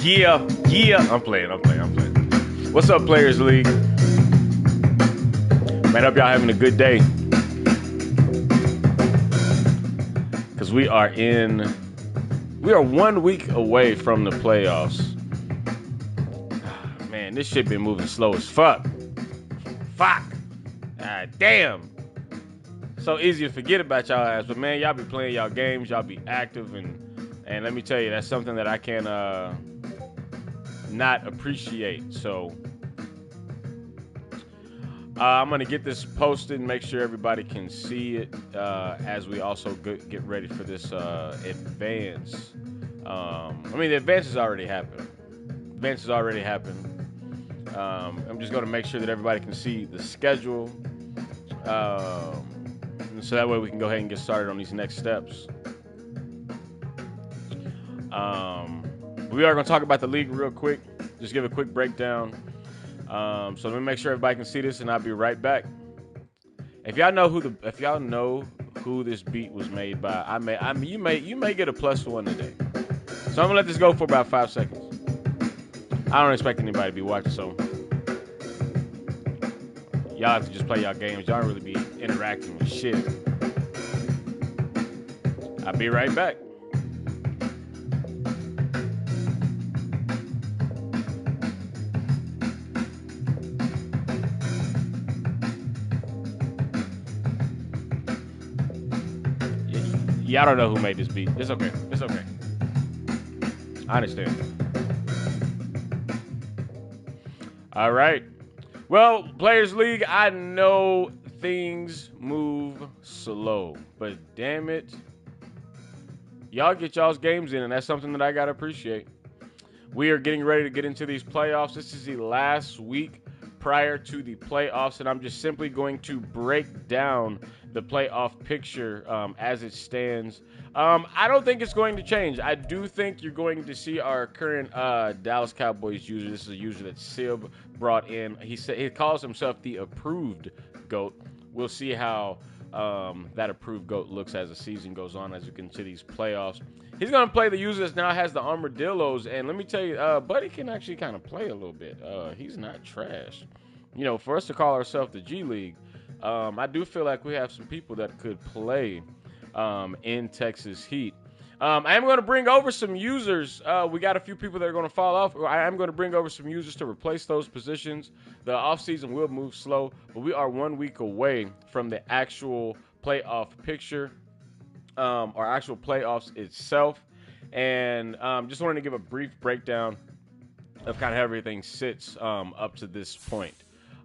Yeah. I'm playing. What's up, Players League? Man, hope y'all having a good day. Because we are 1 week away from the playoffs. Man, this shit been moving slow as fuck. Damn. So easy to forget about y'all ass. But man, y'all be playing y'all games. Y'all be active. And let me tell you, that's something that I can not appreciate. So I'm going to get this posted and make sure everybody can see it as we also get ready for this advance. The advance has already happened. I'm just going to make sure that everybody can see the schedule. So that way we can go ahead and get started on these next steps. We are going to talk about the league real quick. Just give a quick breakdown. So let me make sure everybody can see this, and I'll be right back. If y'all know who this beat was made by, you may get a +1 today. So I'm gonna let this go for about 5 seconds. I don't expect anybody to be watching, so y'all have to just play y'all games. Y'all don't really be interacting with shit. I'll be right back. Y'all don't know who made this beat. It's okay. I understand. All right. Well, Players League, I know things move slow, but damn it, y'all get y'all's games in, and that's something that I got to appreciate. We are getting ready to get into these playoffs. This is the last week prior to the playoffs, and I'm just simply going to break down the playoff picture as it stands. I don't think it's going to change. I do think you're going to see our current Dallas Cowboys user. This is a user that Sib brought in. He calls himself the approved GOAT. We'll see how that approved GOAT looks as the season goes on, as we get into these playoffs. He's going to play the user that now has the Armadillos, and let me tell you, Buddy can actually kind of play a little bit. He's not trash. You know, for us to call ourselves the G League, I do feel like we have some people that could play in Texas Heat. I am going to bring over some users. We got a few people that are going to fall off. I am going to bring over some users to replace those positions. The offseason will move slow, but we are 1 week away from the actual playoff picture, or actual playoffs itself. And just wanted to give a brief breakdown of kind of how everything sits up to this point.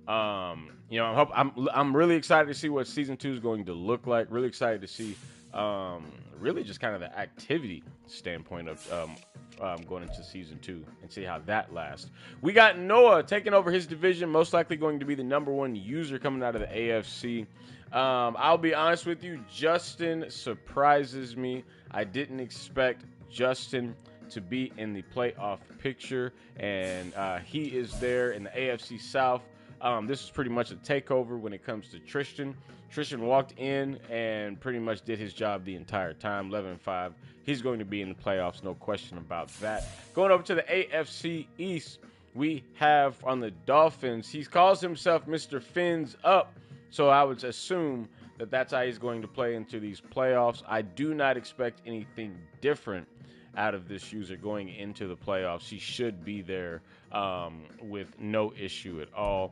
I'm really excited to see what season 2 is going to look like. Really excited to see really just kind of the activity standpoint of going into season 2 and see how that lasts. We got Noah taking over his division, most likely going to be the #1 user coming out of the AFC. I'll be honest with you, Justin surprises me. I didn't expect Justin to be in the playoff picture, and he is there in the AFC South. This is pretty much a takeover when it comes to Tristan. Tristan walked in and pretty much did his job the entire time, 11-5. He's going to be in the playoffs, no question about that. Going over to the AFC East, we have on the Dolphins, he calls himself Mr. Fins Up, so I would assume that that's how he's going to play into these playoffs. I do not expect anything different out of this user going into the playoffs. He should be there with no issue at all.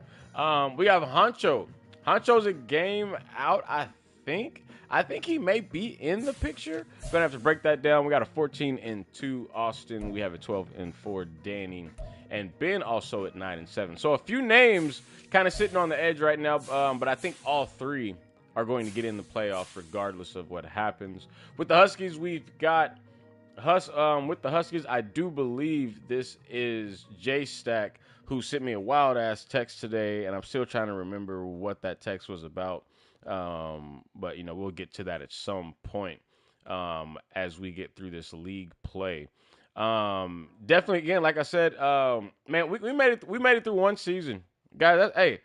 We have Honcho. Honcho's a game out, I think. I think he may be in the picture. Gonna have to break that down. We got a 14-2 Austin. We have a 12-4 Danny. And Ben also at 9-7. So a few names kind of sitting on the edge right now, but I think all three are going to get in the playoffs regardless of what happens. With the Huskies, we've got with the Huskies, I do believe this is J-Stack, who sent me a wild-ass text today, and I'm still trying to remember what that text was about. But, we'll get to that at some point as we get through this league play. Definitely, again, like I said, man, we made it through one season. Guys, hey,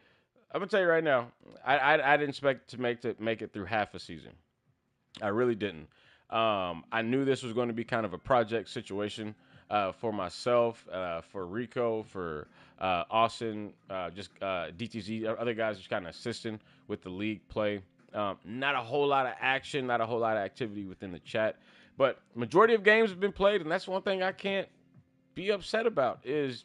I'm going to tell you right now, I didn't expect to make it through half a season. I really didn't. I knew this was going to be kind of a project situation for myself, for Rico, for Austin, just DTZ, other guys just kind of assisting with the league play. Not a whole lot of action, not a whole lot of activity within the chat, but majority of games have been played, and that's one thing I can't be upset about is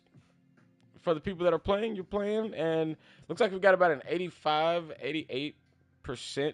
for the people that are playing, you're playing, and looks like we've got about an 85, 88%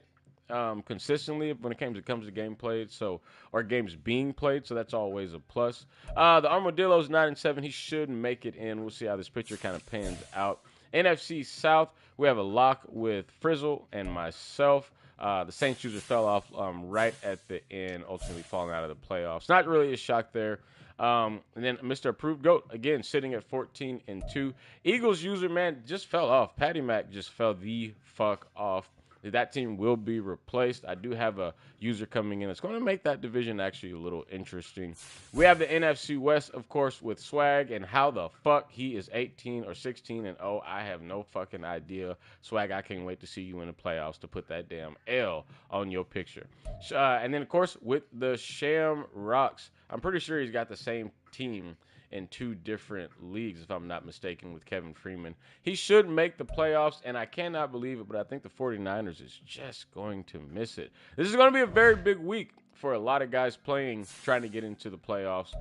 consistently when it comes to game played, so or games being played, so that's always a plus. The Armadillo's 9-7. He should make it in. We'll see how this picture kind of pans out. NFC South, we have a lock with Frizzle and myself. The Saints user fell off right at the end, ultimately falling out of the playoffs. Not really a shock there. And then Mr. Approved Goat, again, sitting at 14-2. Eagles user, man, just fell off. Patty Mac just fell the fuck off. That team will be replaced. I do have a user coming in. It's going to make that division actually a little interesting. We have the NFC West, of course, with Swag, and how the fuck he is 18 or 16-0. I have no fucking idea. Swag, I can't wait to see you in the playoffs to put that damn L on your picture. And then, of course, with the Shamrocks, I'm pretty sure he's got the same team in 2 different leagues, if I'm not mistaken, with Kevin Freeman. He should make the playoffs, and I cannot believe it, but I think the 49ers is just going to miss it. This is going to be a very big week for a lot of guys trying to get into the playoffs.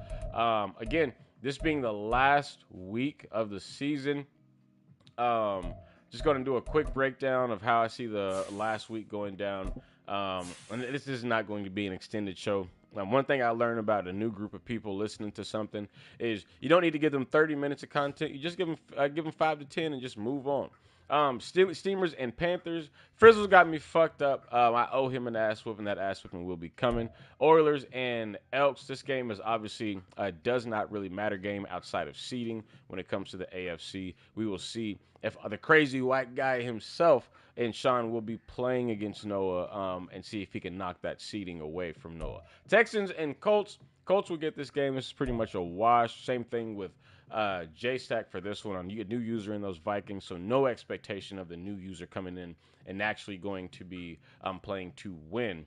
Again, this being the last week of the season, just going to do a quick breakdown of how I see the last week going down. And this is not going to be an extended show. One thing I learned about a new group of people listening to something is you don't need to give them 30 minutes of content. You just give them 5 to 10 and just move on. Steamers and Panthers. Frizzle's got me fucked up. I owe him an ass whooping. That ass whooping will be coming. Oilers and Elks. This game is obviously does not really matter game outside of seeding when it comes to the AFC. We will see if the crazy white guy himself and Sean will be playing against Noah and see if he can knock that seeding away from Noah. Texans and Colts. Colts will get this game. This is pretty much a wash. Same thing with J-Stack for this one. You get new user in those Vikings, so no expectation of the new user coming in and actually going to be playing to win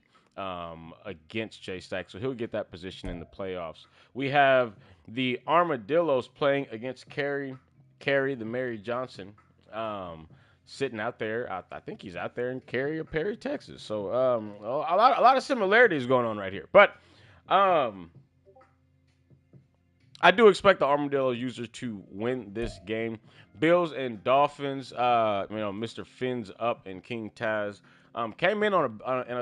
against J-Stack. So he'll get that position in the playoffs. We have the Armadillos playing against Carrie the Mary Johnson. Sitting out there, I think he's out there in Cary or Perry, Texas. So a lot of similarities going on right here. But I do expect the Armadillo users to win this game. Bills and Dolphins, Mr. Fins Up and King Taz came in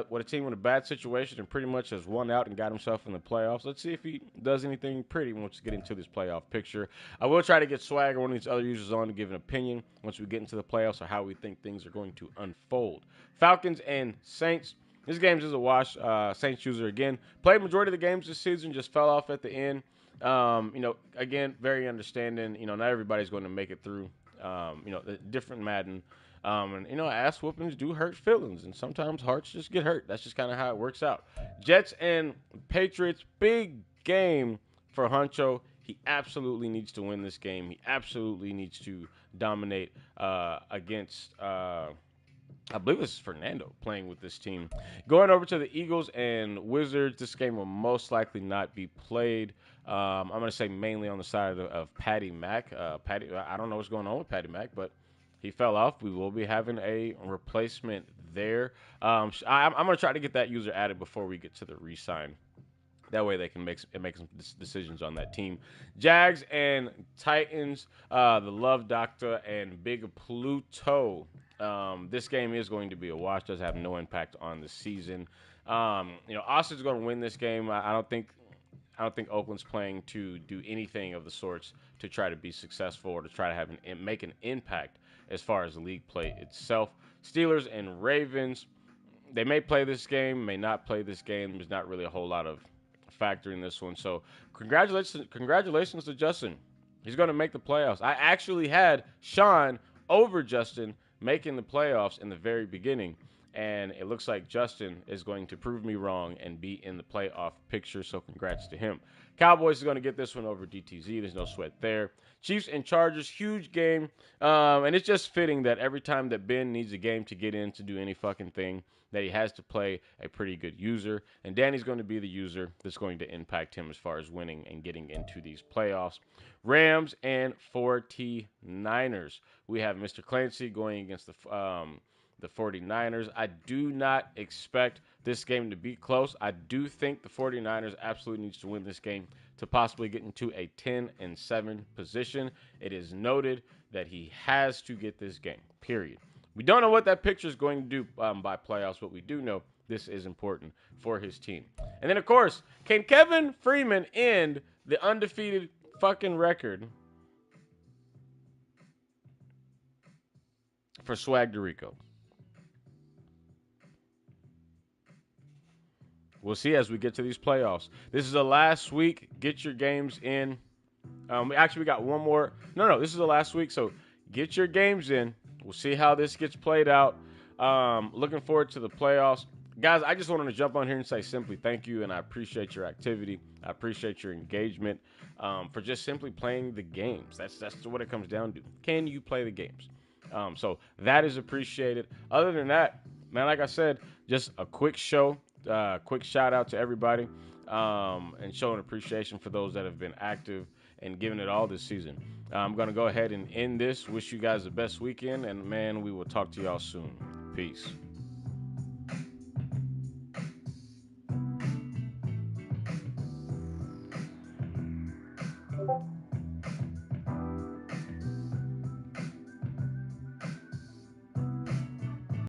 with a team in a bad situation and pretty much has won out and got himself in the playoffs. Let's see if he does anything pretty once we get into this playoff picture. I will try to get Swag or one of these other users on to give an opinion once we get into the playoffs or how we think things are going to unfold. Falcons and Saints. This game is a wash. Saints user again played majority of the games this season, just fell off at the end. Again, very understanding. Not everybody's going to make it through. The different Madden. Ass whoopings do hurt feelings, and sometimes hearts just get hurt. That's just kind of how it works out. Jets and Patriots, big game for Huncho. He absolutely needs to win this game. He absolutely needs to dominate against, I believe this is Fernando playing with this team. Going over to the Eagles and Wizards, this game will most likely not be played. I'm going to say mainly on the side of Patty Mac. I don't know what's going on with Patty Mac, but he fell off. We will be having a replacement there. I'm going to try to get that user added before we get to the re-sign. That way they can make some decisions on that team. Jags and Titans, the Love Doctor and Big Pluto. This game is going to be a wash. Does have no impact on the season. Austin's going to win this game. I don't think Oakland's playing to do anything of the sorts to try to be successful or to try to make an impact as far as the league play itself. Steelers and Ravens, they may play this game, may not play this game. There's not really a whole lot of factor in this one. So congratulations to Justin. He's going to make the playoffs. I actually had Sean over Justin making the playoffs in the very beginning. And it looks like Justin is going to prove me wrong and be in the playoff picture. So congrats to him. Cowboys is going to get this one over DTZ. There's no sweat there. Chiefs and Chargers, huge game. And it's just fitting that every time that Ben needs a game to get in to do any fucking thing, that he has to play a pretty good user. And Danny's going to be the user that's going to impact him as far as winning and getting into these playoffs. Rams and 49ers. We have Mr. Clancy going against the 49ers. I do not expect this game to be close. I do think the 49ers absolutely needs to win this game to possibly get into a 10-7 position. It is noted that he has to get this game, period. We don't know what that picture is going to do by playoffs, but we do know this is important for his team. And then, of course, can Kevin Freeman end the undefeated fucking record for Swag DeRico? We'll see as we get to these playoffs. This is the last week. Get your games in. We got one more. No, this is the last week. So get your games in. We'll see how this gets played out. Looking forward to the playoffs. Guys, I just wanted to jump on here and say simply thank you, and I appreciate your activity. I appreciate your engagement for just simply playing the games. That's what it comes down to. Can you play the games? So that is appreciated. Other than that, man, like I said, just a quick show. Quick shout out to everybody and showing appreciation for those that have been active and giving it all this season. I'm going to go ahead and end this. Wish you guys the best weekend, and man, we will talk to y'all soon. Peace.